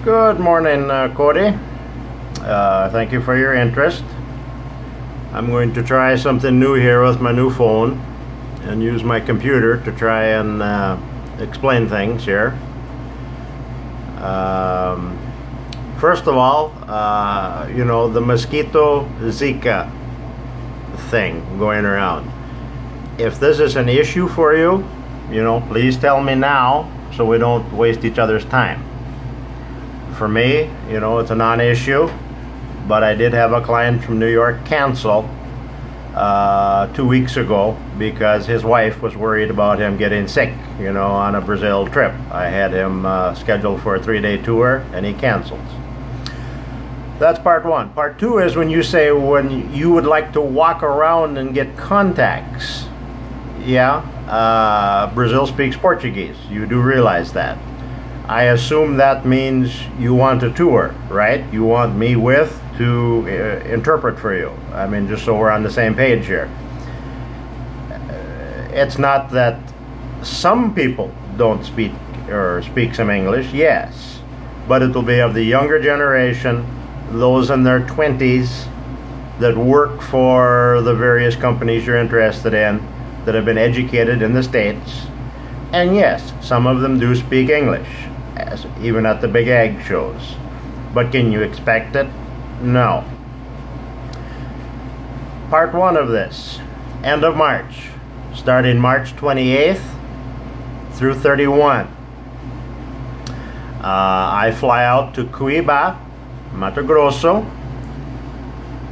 Good morning, Cody. Thank you for your interest. I'm going to try something new here with my new phone and use my computer to try and explain things here. First of all, you know, the mosquito Zika thing going around. If this is an issue for you, you know, please tell me now so we don't waste each other's time. For me, you know, it's a non-issue, but I did have a client from New York cancel 2 weeks ago because his wife was worried about him getting sick, you know, on a Brazil trip. I had him scheduled for a 3-day tour and he canceled. That's part one. Part two is when you say when you would like to walk around and get contacts. Yeah, Brazil speaks Portuguese. You do realize that. I assume that means you want a tour, right? You want me with to interpret for you. I mean, just so we're on the same page here. It's not that some people don't speak or speak some English, yes, but it'll be of the younger generation, those in their 20s that work for the various companies you're interested in, that have been educated in the States. And yes, some of them do speak English, even at the big ag shows. But can you expect it? No. Part one of this, end of March, starting March 28th through 31. I fly out to Cuiabá, Mato Grosso,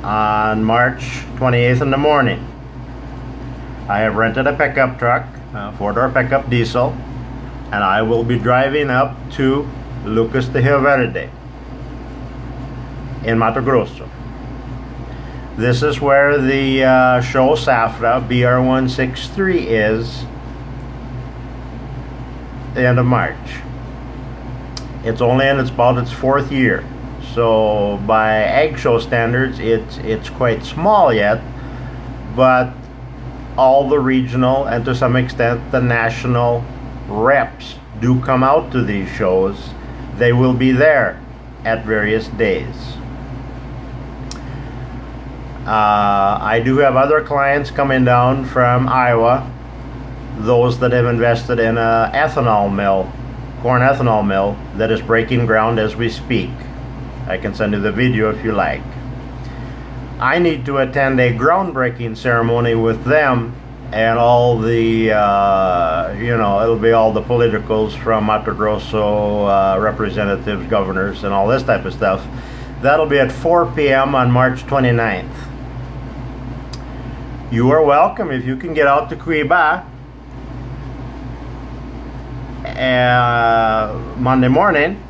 on March 28th in the morning. I have rented a pickup truck, a 4-door pickup diesel, and I will be driving up to Lucas de Rio Verde in Mato Grosso. This is where the show Safra BR163 is, the end of March. It's only in about its 4th year, so by ag show standards it's quite small yet, but all the regional and to some extent the national reps do come out to these shows. They will be there at various days. I do have other clients coming down from Iowa, those that have invested in a ethanol mill, corn ethanol mill, that is breaking ground as we speak. I can send you the video if you like. I need to attend a groundbreaking ceremony with them and all the, you know, it'll be all the politicals from Mato Grosso, representatives, governors, and all this type of stuff. That'll be at 4 p.m. on March 29th. You are welcome if you can get out to Cuiabá Monday morning.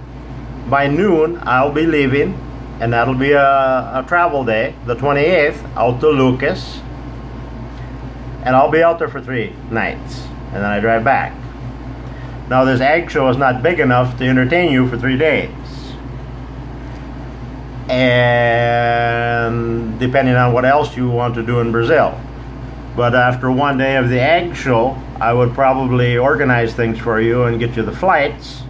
By noon, I'll be leaving, and that'll be a travel day, the 28th, out to Lucas. And I'll be out there for 3 nights, and then I drive back. Now this ag show is not big enough to entertain you for 3 days. And depending on what else you want to do in Brazil. But after 1 day of the ag show, I would probably organize things for you and get you the flights.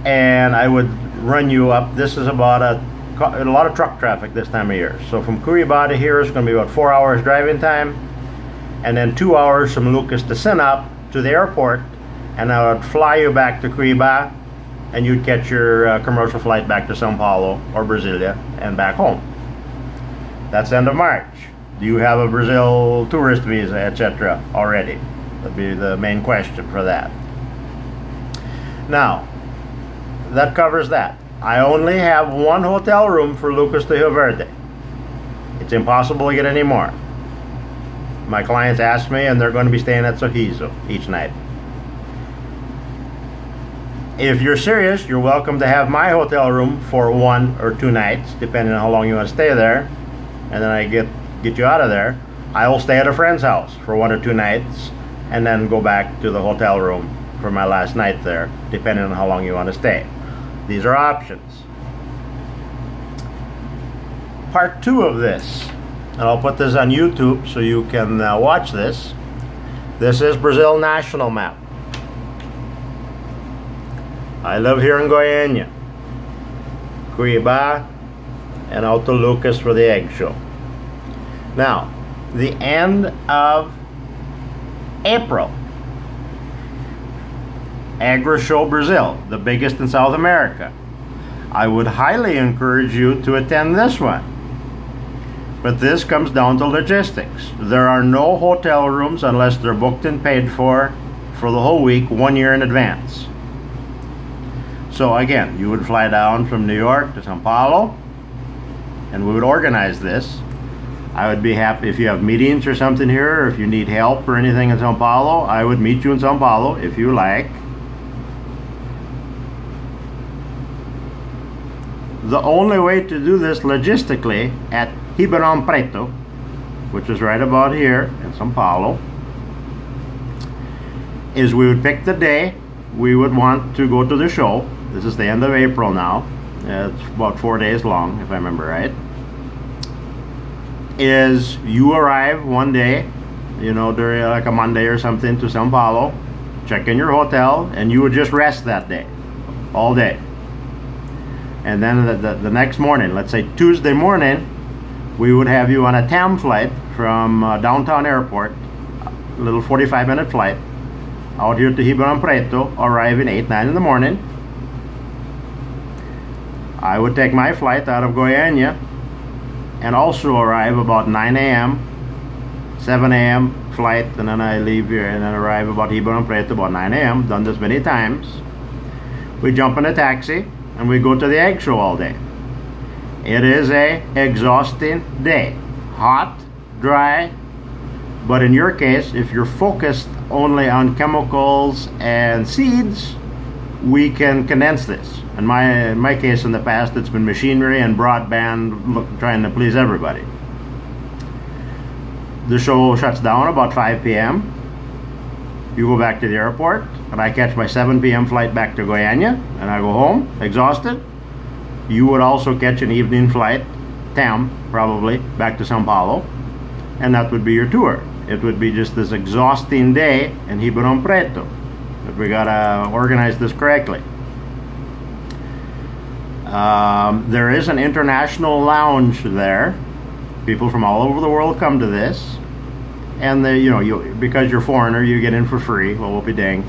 And I would run you up. This is about a lot of truck traffic this time of year. So from Cuiabá to here is going to be about 4 hours driving time, and then 2 hours from Lucas to Sinop to the airport, and I would fly you back to Cuiabá, and you'd catch your commercial flight back to São Paulo or Brasilia and back home. That's the end of March. Do you have a Brazil tourist visa, etc. already? That'd be the main question for that. Now, that covers that. I only have 1 hotel room for Lucas de Rio Verde. It's impossible to get any more. My clients asked me, and they're going to be staying at Sorriso each night. If you're serious, you're welcome to have my hotel room for 1 or 2 nights, depending on how long you want to stay there, and then I get you out of there. I will stay at a friend's house for 1 or 2 nights, and then go back to the hotel room for my last night there, depending on how long you want to stay. These are options. Part 2 of this, and I'll put this on YouTube so you can watch this. This is Brazil national map. I live here in Goiânia, Cuiabá, and out to Lucas for the egg show. Now, the end of April, Agrishow Brazil, the biggest in South America. I would highly encourage you to attend this one. But this comes down to logistics. There are no hotel rooms unless they're booked and paid for the whole week, 1 year in advance. So again, you would fly down from New York to Sao Paulo, and we would organize this. I would be happy if you have meetings or something here, or if you need help or anything in Sao Paulo, I would meet you in Sao Paulo if you like. The only way to do this logistically at Ribeirão Preto, which is right about here in Sao Paulo, is we would pick the day we would want to go to the show. This is the end of April now. It's about 4 days long, if I remember right. Is you arrive one day, you know, during like a Monday or something to Sao Paulo, check in your hotel, and you would just rest that day, all day. And then the next morning, let's say Tuesday morning, we would have you on a TAM flight from downtown airport, a little 45-minute flight, out here to Ribeirão Preto, arriving 8, 9 in the morning. I would take my flight out of Goiânia and also arrive about 9 a.m., 7 a.m. flight, and then I leave here and then arrive about Ribeirão Preto about 9 a.m. Done this many times. We jump in a taxi and we go to the egg show all day. It is a exhausting day. Hot, dry, but in your case, if you're focused only on chemicals and seeds, we can condense this. In my case in the past, it's been machinery and broadband, trying to please everybody. The show shuts down about 5 p.m. You go back to the airport, and I catch my 7 p.m. flight back to Goiânia, and I go home, exhausted. You would also catch an evening flight, TAM, probably, back to Sao Paulo, and that would be your tour. It would be just this exhausting day in Ribeirão Preto. But we gotta organize this correctly. There is an international lounge there. People from all over the world come to this, and because you're a foreigner, you get in for free. Well, we'll be dang.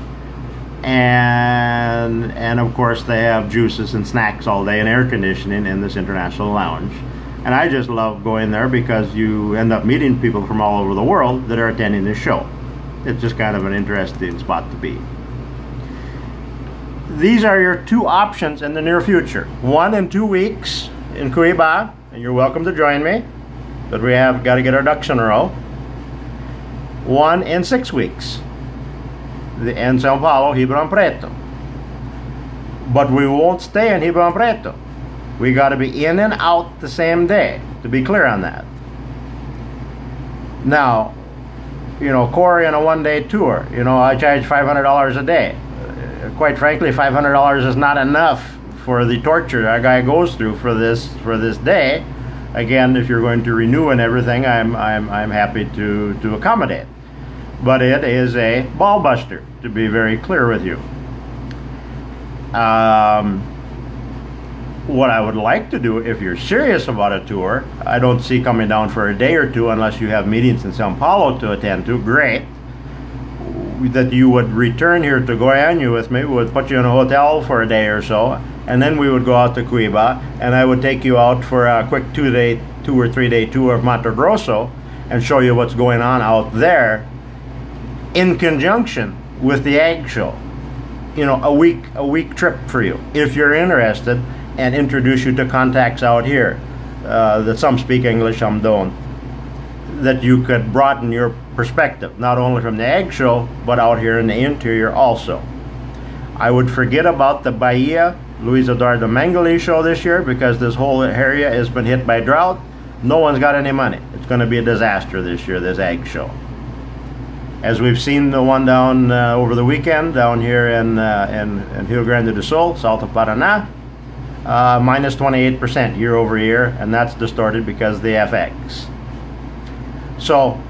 And of course they have juices and snacks all day and air conditioning in this international lounge. And I just love going there because you end up meeting people from all over the world that are attending this show. It's just kind of an interesting spot to be. These are your two options in the near future. 1 in 2 weeks in Cuiabá, and you're welcome to join me, but we have got to get our ducks in a row. 1 in 6 weeks in Sao Paulo, Ribeirão Preto. But we won't stay in Ribeirão Preto. We got to be in and out the same day, to be clear on that. Now, Corey on a 1-day tour, I charge $500 a day. Quite frankly, $500 is not enough for the torture that guy goes through for this day. Again, if you're going to renew and everything, I'm happy to accommodate. But it is a ball buster, to be very clear with you. What I would like to do, if you're serious about a tour, I don't see coming down for a day or two unless you have meetings in Sao Paulo to attend to. Great. That you would return here to Goiânia with me. We would put you in a hotel for a day or so, and then we would go out to Cuiabá, and I would take you out for a quick 2 or 3 day tour of Mato Grosso and show you what's going on out there in conjunction with the egg show. A week trip for you if you're interested, and introduce you to contacts out here that some speak English, some don't, that you could broaden your perspective, not only from the egg show, but out here in the interior also. I would forget about the Bahia Luiz Eduardo Mengele show this year because this whole area has been hit by drought. No one's got any money. It's going to be a disaster this year, this egg show. As we've seen the one down over the weekend down here in Rio Grande do Sul, south of Paraná, minus 28% year over year, and that's distorted because of the FX. So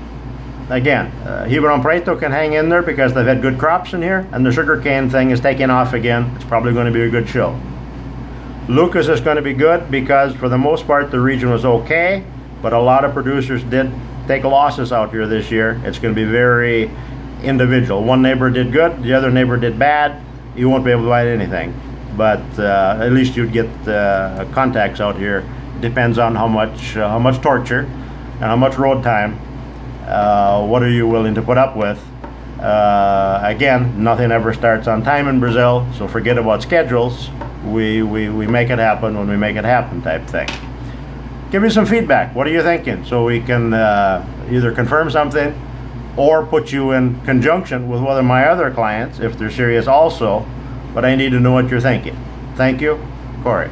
again, Ribeirão Preto can hang in there because they've had good crops in here, and the sugarcane thing is taking off again. It's probably going to be a good show. Lucas is going to be good because for the most part the region was okay, but a lot of producers did take losses out here this year. It's going to be very individual. One neighbor did good, the other neighbor did bad. You won't be able to buy anything, but at least you'd get contacts out here. Depends on how much torture and how much road time. What are you willing to put up with? Again, nothing ever starts on time in Brazil, so forget about schedules. We make it happen when we make it happen type thing. Give me some feedback. What are you thinking? So we can either confirm something or put you in conjunction with one of my other clients if they're serious also, but I need to know what you're thinking. Thank you, Corey.